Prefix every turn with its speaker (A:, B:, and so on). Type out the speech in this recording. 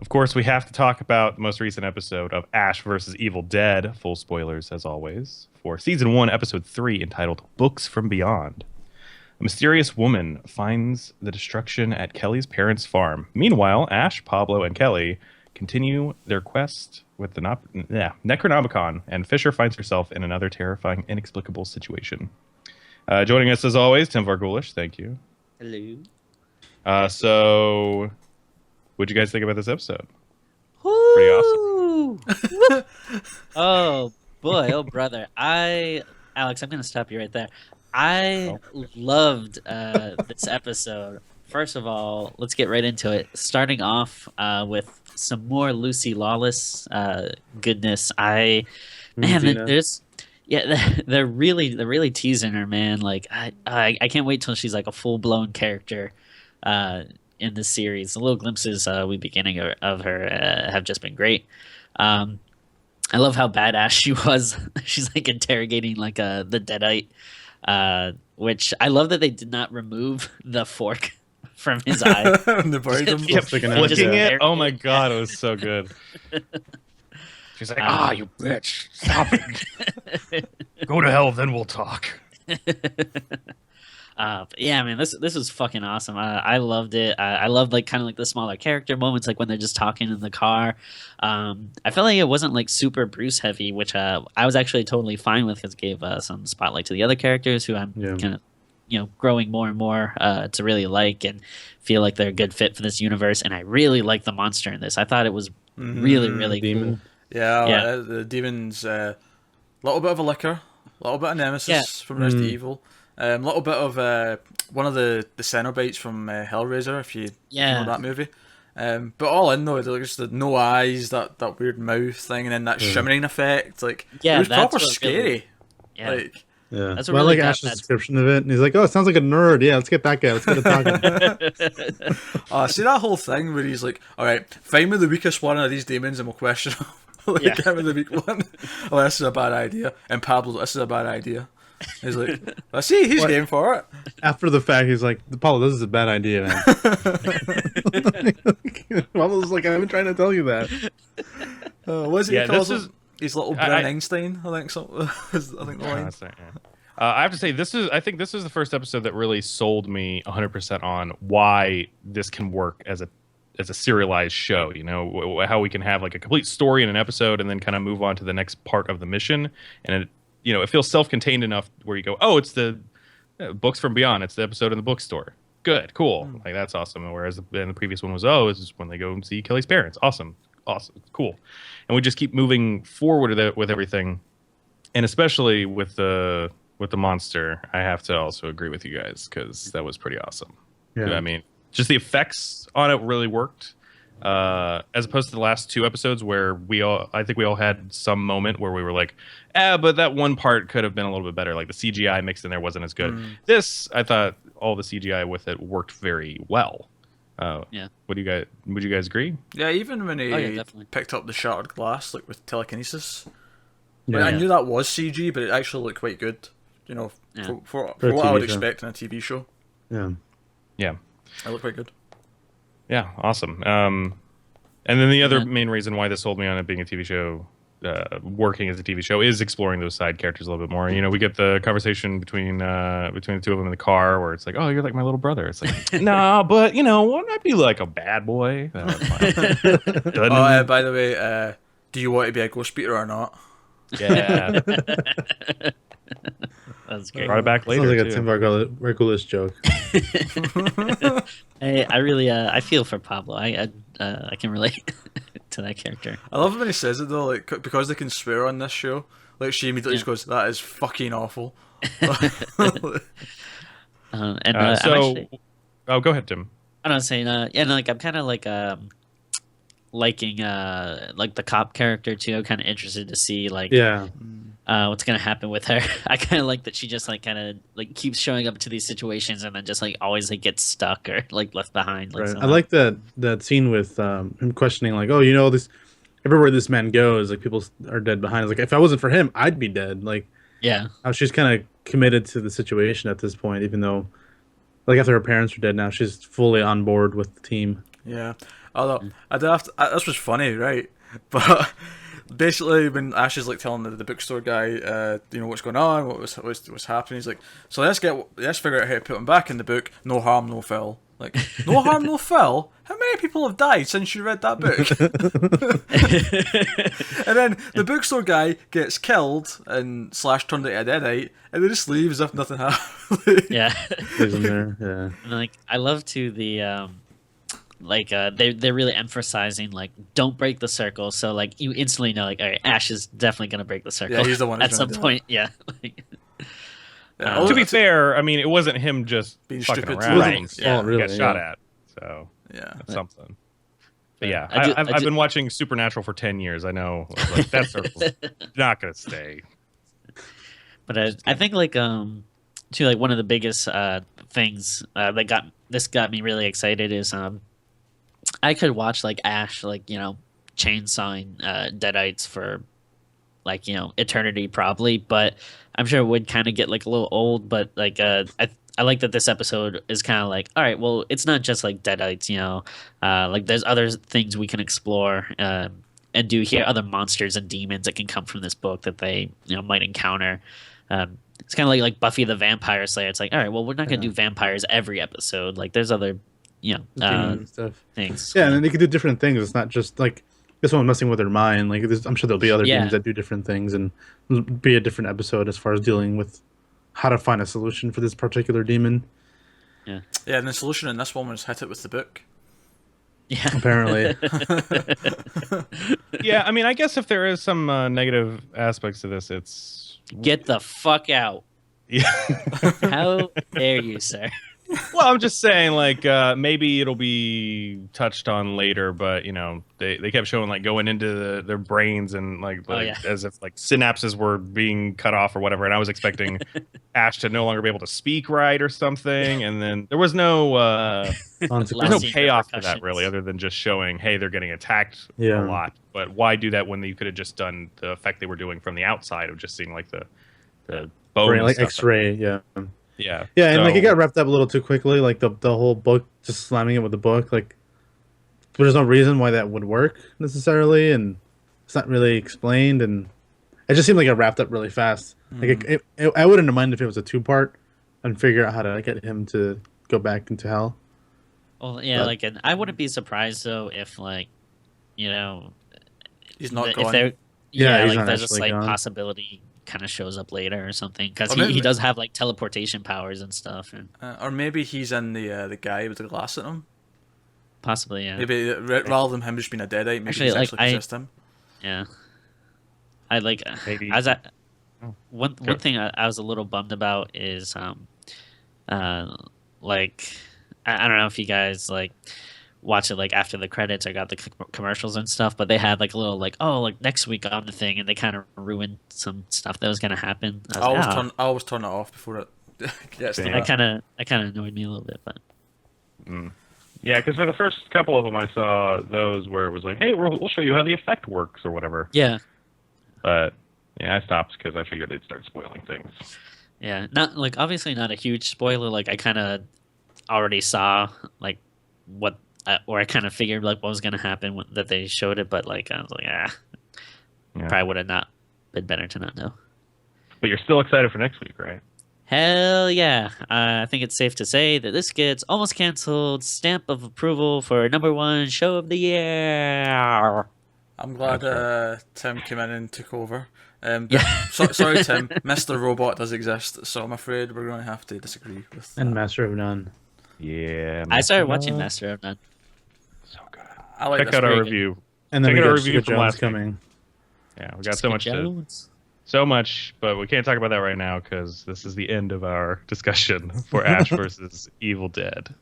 A: Of course, we have to talk about the most recent episode of Ash versus Evil Dead. Full spoilers, as always, for season 1, episode 3, entitled Books from Beyond. A mysterious woman finds the destruction at Kelly's parents' farm. Meanwhile, Ash, Pablo, and Kelly continue their quest with the Necronomicon, and Fisher finds herself in another terrifying, inexplicable situation. Joining us, as always, Tim Vargulish. Thank you.
B: Hello.
A: So, what'd you guys think about this episode? Pretty awesome.
B: Oh boy, oh brother. Alex, I'm gonna stop you right there. I loved this episode. First of all, let's get right into it. Starting off with some more Lucy Lawless goodness. They're really teasing her, man. Like I can't wait till she's like a full blown character in this series. The little glimpses we beginning of her have just been great. I love how badass she was. She's like interrogating like the Deadite, which I love that they did not remove the fork from his eye.
C: The bird
A: Kept flicking it. Oh my god, it was so good. She's like, you bitch, stop it. Go to hell, then we'll talk.
B: But yeah, man, this was fucking awesome. I loved it. I loved like kind of like the smaller character moments, like when they're just talking in the car. I felt like it wasn't like super Bruce heavy, which I was actually totally fine with because it gave some spotlight to the other characters who I'm kind of growing more and more to really like and feel like they're a good fit for this universe. And I really like the monster in this. I thought it was really
D: demon.
B: cool.
C: Yeah. The demon's a little bit of a licker, a little bit of Nemesis from Resident Evil. A little bit of one of the Cenobites from Hellraiser, if you know that movie. But all in though, just the no eyes, that weird mouth thing, and then that shimmering effect. Like, it was proper scary.
B: That's
D: I like Ash's description of it, and he's like, "Oh, it sounds like a nerd." Yeah, let's get that guy. Let's get it talking.
C: See that whole thing where he's like, "All right, find me the weakest one of these demons, and we'll question him." Give me the weak one. Oh, this is a bad idea. And Pablo, this is a bad idea. He's like, I see, he's game for it.
D: After the fact, he's like, Paulo, this is a bad idea, man. Pablo's like, I've been trying to tell you that.
C: What is it he calls him? He's little Brown Einstein, I think so. I think the line.
A: I have to say, I think this is the first episode that really sold me 100% on why this can work as a serialized show. You know, how we can have like a complete story in an episode and then kind of move on to the next part of the mission, and it feels self-contained enough where you go, oh, it's the Books from Beyond. It's the episode in the bookstore. Good, cool. Like, that's awesome. Whereas the previous one was, this is when they go and see Kelly's parents. Awesome, cool. And we just keep moving forward with everything, and especially with the monster. I have to also agree with you guys because that was pretty awesome. Yeah, I mean, just the effects on it really worked. As opposed to the last two episodes where I think we all had some moment where we were like, but that one part could have been a little bit better. Like the CGI mixed in there wasn't as good. This, I thought all the CGI with it worked very well. Would you guys agree?
C: Yeah, even when he picked up the shattered glass, like with telekinesis. I knew that was CG, but it actually looked quite good. For what I would expect in a TV show.
A: Yeah.
C: It looked quite good.
A: Yeah, awesome. And then the other main reason why this sold me on it being a TV show, working as a TV show, is exploring those side characters a little bit more. We get the conversation between the two of them in the car where it's like, oh, you're like my little brother. It's like, nah, but wouldn't I be like a bad boy?
C: By the way, do you want to be a ghost beater or not?
A: Yeah.
B: That's great.
A: Brought it back later.
D: Sounds like a Tim Vargulish joke.
B: Hey, I really I feel for Pablo. I can relate to that character.
C: I love when he says it though, like because they can swear on this show. Like she immediately just goes, "That is fucking awful."
A: Go ahead, Tim.
B: I was saying, like I'm kind of like liking like the cop character too. I'm kind of interested to see like what's gonna happen with her. I kind of like that she just like kind of like keeps showing up to these situations and then just like always like gets stuck or like left behind. Like,
D: I like that scene with him questioning like, this everywhere this man goes, like people are dead behind. It's like if I wasn't for him, I'd be dead. Like how she's kind of committed to the situation at this point, even though like after her parents are dead now, she's fully on board with the team.
C: Yeah. Although I did have to, this was funny, right? But basically, when Ash is like telling the bookstore guy, you know what's going on, what's happening, he's like, so let's figure out how to put him back in the book. No harm, no foul. Like, no harm, no foul. How many people have died since you read that book? And then the bookstore guy gets killed and / turned into a deadite, and they just leave as if nothing happened.
B: Yeah.
D: Isn't there? Yeah.
B: And like, I love to the they're really emphasizing like, don't break the circle. So like, you instantly know like, all right, Ash is definitely gonna break the circle.
C: Yeah, he's the one
B: at some point. Yeah.
A: To be fair, I mean, it wasn't him just
C: being
A: fucking
C: stupid.
A: around.
B: Right.
A: Yeah,
D: really,
A: got shot at. So
C: yeah,
A: that's something. But yeah,
B: I've
A: been watching Supernatural for 10 years. I know like, that circle's not gonna stay.
B: But I think like too, like one of the biggest things that got me really excited is I could watch like Ash like, you know, chainsawing deadites for like, you know, eternity probably, but I'm sure it would kind of get like a little old. But like I like that this episode is kind of like, all right, well, it's not just like deadites, you know, like there's other things we can explore and do here, other monsters and demons that can come from this book that they, you know, might encounter. It's kind of like Buffy the Vampire Slayer. It's like, all right, well, we're not going to do vampires every episode. Like there's other, you know,
D: stuff.
B: things.
D: Yeah, and then they can do different things. It's not just like this one messing with their mind. Like I'm sure there'll be other games that do different things and be a different episode as far as dealing with how to find a solution for this particular demon.
B: Yeah.
C: Yeah, and the solution in this one was hit it with the book.
B: Yeah.
D: Apparently.
A: Yeah, I mean, I guess if there is some negative aspects to this, it's
B: Get the fuck out.
A: yeah.
B: How dare you, sir?
A: Well, I'm just saying, like, maybe it'll be touched on later, but you know, they kept showing like going into their brains and like as if like synapses were being cut off or whatever. And I was expecting Ash to no longer be able to speak right or something, and then there was no payoff for that really, other than just showing, hey, they're getting attacked a lot. But why do that when you could have just done the effect they were doing from the outside of just seeing like the bone,
D: brain, like X-ray,
A: Yeah,
D: and like it got wrapped up a little too quickly. Like the whole book, just slamming it with the book. Like there's no reason why that would work necessarily, and it's not really explained. And it just seemed like it wrapped up really fast. Like I wouldn't have minded if it was a 2-part and figure out how to get him to go back into hell.
B: Well, yeah, but, like, and I wouldn't be surprised though if like, you know,
C: he's not
B: if
C: gone.
B: Like there's a slight possibility kind of shows up later or something, because he does have like teleportation powers and stuff, and
C: or maybe he's in the guy with the glass in him.
B: Possibly, yeah.
C: Maybe rather than him just being a deadite, maybe he's actually possessed him.
B: Yeah, I like.
A: Maybe.
B: One thing I was a little bummed about is like I don't know if you guys like watch it like after the credits or got the commercials and stuff, but they had like a little like, oh, like next week on the thing, and they kind of ruined some stuff that was gonna happen. I
C: always turn it off before it gets to
B: that kind of annoyed me a little bit, but
A: yeah, because for the first couple of them I saw those where it was like, hey, we'll show you how the effect works or whatever.
B: Yeah,
A: but yeah, I stopped because I figured they'd start spoiling things.
B: Yeah, not like obviously not a huge spoiler. Like I kind of already saw like what. Or I kind of figured like what was going to happen that they showed it, but like I was like, probably would have not been better to not know.
A: But you're still excited for next week, right?
B: Hell yeah! I think it's safe to say that this gets almost canceled stamp of approval for #1 show of the year.
C: I'm glad Tim came in and took over. Sorry, Tim. Mr. Robot does exist, so I'm afraid we're going to have to disagree with.
D: And Master of None.
A: Yeah,
B: I started watching Master of None.
A: So good.
C: I like
A: Check out our review.
D: And then we got a review from last coming.
A: Yeah, we got so much, but we can't talk about that right now because this is the end of our discussion for Ash versus Evil Dead.